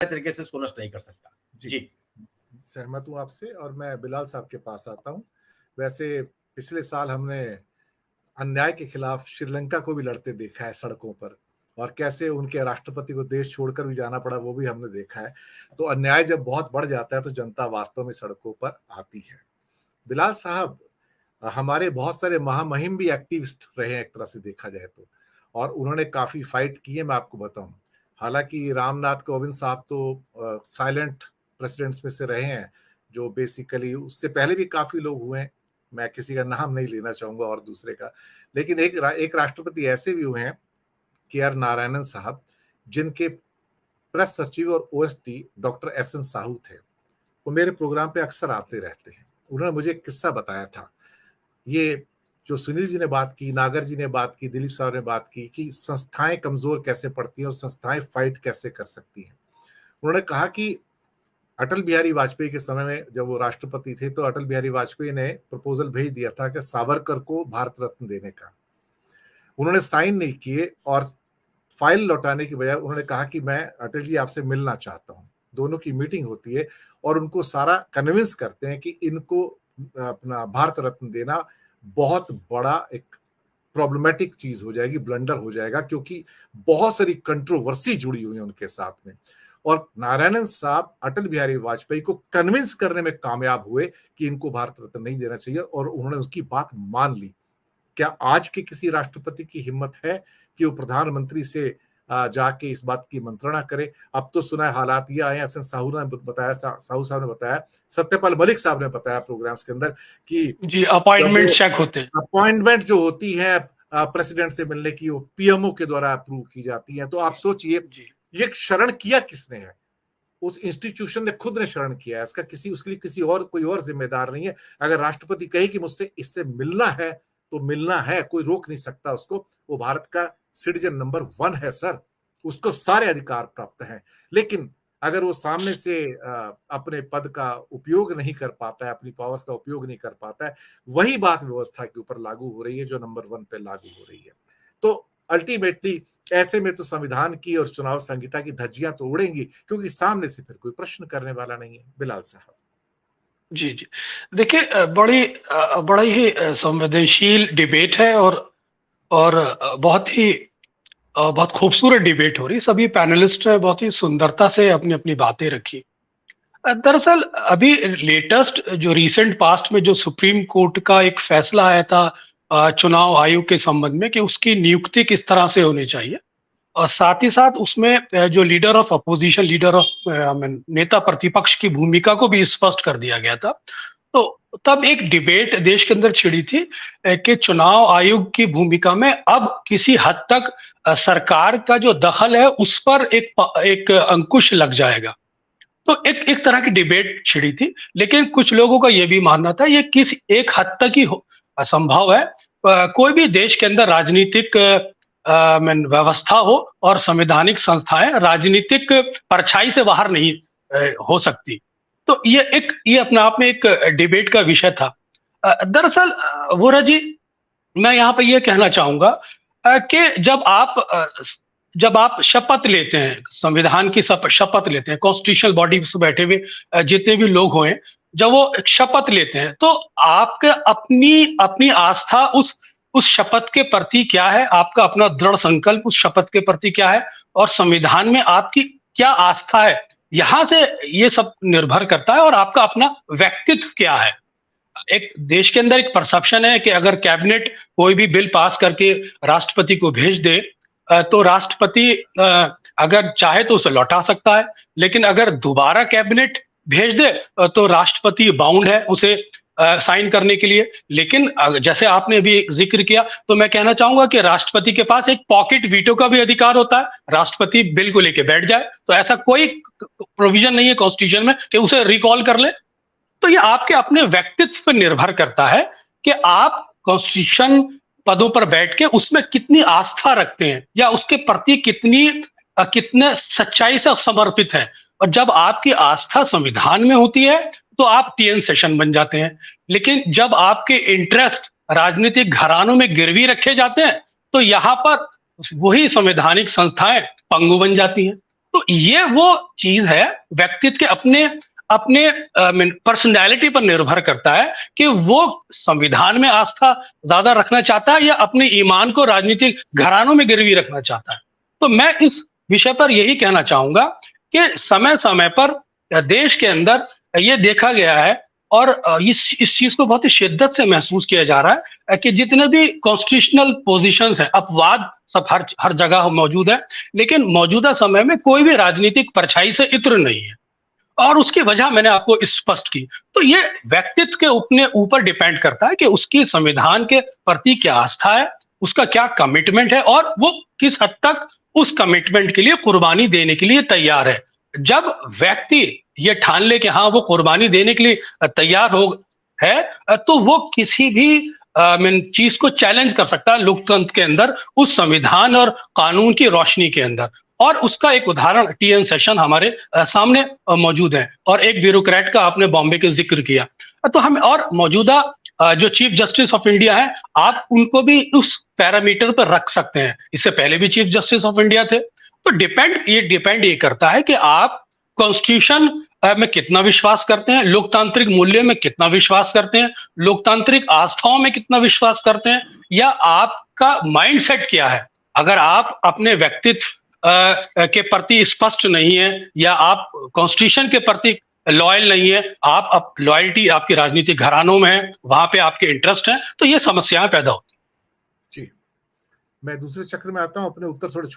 तरीके से इसको नष्ट नहीं कर सकता। जी, सहमत हूँ आपसे और मैं बिलाल साहब के पास आता हूँ। वैसे पिछले साल हमने अन्याय के खिलाफ श्रीलंका को भी लड़ते देखा है सड़कों पर, और कैसे उनके राष्ट्रपति को देश छोड़कर भी जाना पड़ा वो भी हमने देखा है। तो अन्याय जब बहुत बढ़ जाता है तो जनता वास्तव में सड़कों पर आती है। बिलाल साहब हमारे बहुत सारे महामहिम भी एक्टिविस्ट रहे हैं एक तरह से देखा जाए तो, और उन्होंने काफी फाइट की है, मैं आपको बताऊं। हालांकि रामनाथ कोविंद साहब तो साइलेंट प्रेसिडेंट्स में से रहे हैं, जो बेसिकली उससे पहले भी काफी लोग हुए हैं, मैं किसी का नाम नहीं लेना चाहूंगा और दूसरे का, लेकिन एक राष्ट्रपति ऐसे भी हुए हैं, के.आर. नारायणन साहब, जिनके प्रेस सचिव और ओएसडी डॉक्टर एस.एन. साहू थे। वो मेरे प्रोग्राम पे अक्सर आते रहते हैं। उन्होंने मुझे एक किस्सा बताया था। ये जो सुनील जी ने बात की, नागर जी ने बात की, दिलीप साहब ने बात की कि संस्थाएं कमजोर कैसे पड़ती हैं और संस्थाएं फाइट कैसे कर सकती हैं। उन्होंने कहा कि अटल बिहारी वाजपेयी के समय में जब वो राष्ट्रपति थे तो अटल बिहारी वाजपेयी ने प्रपोजल भेज दिया था कि सावरकर को भारत रत्न देने का। उन्होंने साइन नहीं किए और फाइल लौटाने की बजाय उन्होंने कहा कि मैं अटल जी आपसे मिलना चाहता हूं। दोनों की मीटिंग होती है और उनको सारा कन्विंस करते हैं कि इनको अपना भारत रत्न देना बहुत बड़ा एक प्रॉब्लमेटिक चीज हो जाएगी, ब्लंडर हो जाएगा, क्योंकि बहुत सारी कंट्रोवर्सी जुड़ी हुई है उनके साथ में। और नारायणन साहब अटल बिहारी वाजपेयी को कन्विंस करने में कामयाब हुए कि इनको भारत रत्न नहीं देना चाहिए, और उन्होंने उसकी बात मान ली। क्या आज के किसी राष्ट्रपति की हिम्मत है कि वो प्रधानमंत्री से जाके इस बात की मंत्रणा करे? अब तो सुना है हालात ये आए, एस.एन. साहू ने बताया, साहू साहब ने बताया, सत्यपाल मलिक साहब ने बताया प्रोग्राम्स के अंदर कि जी अपॉइंटमेंट चेक होते हैं, अपॉइंटमेंट जो होती है प्रेसिडेंट से मिलने की वो पीएमओ के द्वारा अप्रूव की जाती है। तो आप सोचिए ये शरण किया किसने है? उस इंस्टीट्यूशन ने खुद ने शरण किया है। इसका उसके लिए किसी और कोई और जिम्मेदार नहीं है। अगर राष्ट्रपति कहे कि मुझसे इससे मिलना है तो मिलना है, कोई रोक नहीं सकता उसको। वो भारत का सिटीजन नंबर 1 है सर, उसको सारे अधिकार प्राप्त हैं। लेकिन अगर वो सामने से अपने पद का उपयोग नहीं कर पाता है, अपनी पावर्स का उपयोग नहीं कर पाता है, वही बात व्यवस्था के ऊपर लागू हो रही है जो नंबर 1 पे लागू हो रही है। तो अल्टीमेटली ऐसे में तो संविधान की और चुनाव संहिता की धज्जियां तो उड़ेंगी, क्योंकि सामने से फिर कोई प्रश्न करने वाला नहीं है। बिलाल साहब जी जी, देखिए बड़ा ही संवेदनशील डिबेट है और बहुत खूबसूरत डिबेट हो रही। सभी पैनलिस्ट ने बहुत ही सुंदरता से अपनी अपनी बातें रखी। दरअसल अभी लेटेस्ट जो रिसेंट पास्ट में जो सुप्रीम कोर्ट का एक फैसला आया था चुनाव आयोग के संबंध में कि उसकी नियुक्ति किस तरह से होनी चाहिए, और साथ ही साथ उसमें जो leader of opposition, leader of नेता प्रतिपक्ष की भूमिका को भी स्पष्ट कर दिया गया था। तो तब एक डिबेट देश के अंदर छिड़ी थी कि चुनाव आयोग की भूमिका में अब किसी हद तक सरकार का जो दखल है उस पर एक अंकुश लग जाएगा। तो एक तरह की डिबेट छिड़ी थी, लेकिन कुछ लोगों का यह भी मानना था ये किस एक हद तक ही असंभव है। कोई भी देश के अंदर राजनीतिक व्यवस्था हो और संवैधानिक संस्थाएं राजनीतिक परछाई से बाहर नहीं हो सकती। तो ये अपने आप में एक डिबेट का विषय था। दरअसल वोरा जी, मैं यहाँ पे ये कहना चाहूंगा कि जब आप शपथ लेते हैं, संविधान की शपथ लेते हैं, कॉन्स्टिट्यूशनल बॉडी में बैठे हुए जितने भी लोग हुए, जब वो शपथ लेते हैं तो आपका अपनी आस्था उस शपथ के प्रति क्या है, आपका अपना दृढ़ संकल्प उस शपथ के प्रति क्या है, और संविधान में आपकी क्या आस्था है, यहां से ये सब निर्भर करता है। और आपका अपना व्यक्तित्व क्या है। एक देश के अंदर एक परसेप्शन है कि अगर कैबिनेट कोई भी बिल पास करके राष्ट्रपति को भेज दे तो राष्ट्रपति अगर चाहे तो उसे लौटा सकता है, लेकिन अगर दोबारा कैबिनेट भेज दे तो राष्ट्रपति बाउंड है उसे साइन करने के लिए। लेकिन जैसे आपने अभी जिक्र किया, तो मैं कहना चाहूंगा कि राष्ट्रपति के पास एक पॉकेट वीटो का भी अधिकार होता है। राष्ट्रपति बिल को लेके बैठ जाए तो ऐसा कोई प्रोविजन नहीं है कॉन्स्टिट्यूशन में कि उसे रिकॉल कर ले। तो ये आपके अपने व्यक्तित्व पर निर्भर करता है कि आप कॉन्स्टिट्यूशन पदों पर बैठ के उसमें कितनी आस्था रखते हैं या उसके प्रति कितने सच्चाई से समर्पित है। और जब आपकी आस्था संविधान में होती है तो आप टीएन सेशन बन जाते हैं, लेकिन जब आपके इंटरेस्ट राजनीतिक घरानों में गिरवी रखे जाते हैं तो यहाँ पर वही संवैधानिक संस्थाएं पंगु बन जाती हैं। तो ये वो चीज है, व्यक्तित्व के अपने अपने पर्सनैलिटी पर निर्भर करता है कि वो संविधान में आस्था ज्यादा रखना चाहता है या अपने ईमान को राजनीतिक घरानों में गिरवी रखना चाहता है। तो मैं इस विषय पर यही कहना चाहूंगा कि समय समय पर देश के अंदर ये देखा गया है और इस चीज को बहुत ही शिद्दत से महसूस किया जा रहा है कि जितने भी कॉन्स्टिट्यूशनल पोजीशंस हैं, अपवाद सब हर जगह मौजूद है, लेकिन मौजूदा समय में कोई भी राजनीतिक परछाई से इत्र नहीं है और उसकी वजह मैंने आपको स्पष्ट की। तो ये व्यक्तित्व के अपने ऊपर डिपेंड करता है कि उसकी संविधान के प्रति क्या आस्था है, उसका क्या कमिटमेंट है और वो किस हद तक उस कमिटमेंट के लिए कुर्बानी देने के लिए तैयार है। जब व्यक्ति ये ठान ले कि हाँ वो कुर्बानी देने के लिए तैयार हो है, तो वो किसी भी चीज को चैलेंज कर सकता है लोकतंत्र के अंदर, उस संविधान और कानून की रोशनी के अंदर। और उसका एक उदाहरण टीएन सेशन हमारे सामने मौजूद है और एक ब्यूरोक्रेट का आपने बॉम्बे के जिक्र किया। तो हम और मौजूदा जो चीफ जस्टिस ऑफ इंडिया है, आप उनको भी उस पैरामीटर पर रख सकते हैं। इससे पहले भी चीफ जस्टिस ऑफ इंडिया थे। तो डिपेंड ये करता है कि आप कॉन्स्टिट्यूशन में कितना विश्वास करते हैं, लोकतांत्रिक मूल्य में कितना विश्वास करते हैं, लोकतांत्रिक आस्थाओं में कितना विश्वास करते हैं, या आपका माइंडसेट क्या है। अगर आप अपने व्यक्तित्व के प्रति स्पष्ट नहीं है या आप कॉन्स्टिट्यूशन के प्रति लॉयल नहीं है, आप लॉयल्टी आपकी राजनीतिक घरानों में है, वहां पे आपके इंटरेस्ट है, तो ये समस्याएं पैदा होती। जी, मैं दूसरे चक्र में आता हूं, अपने उत्तर थोड़े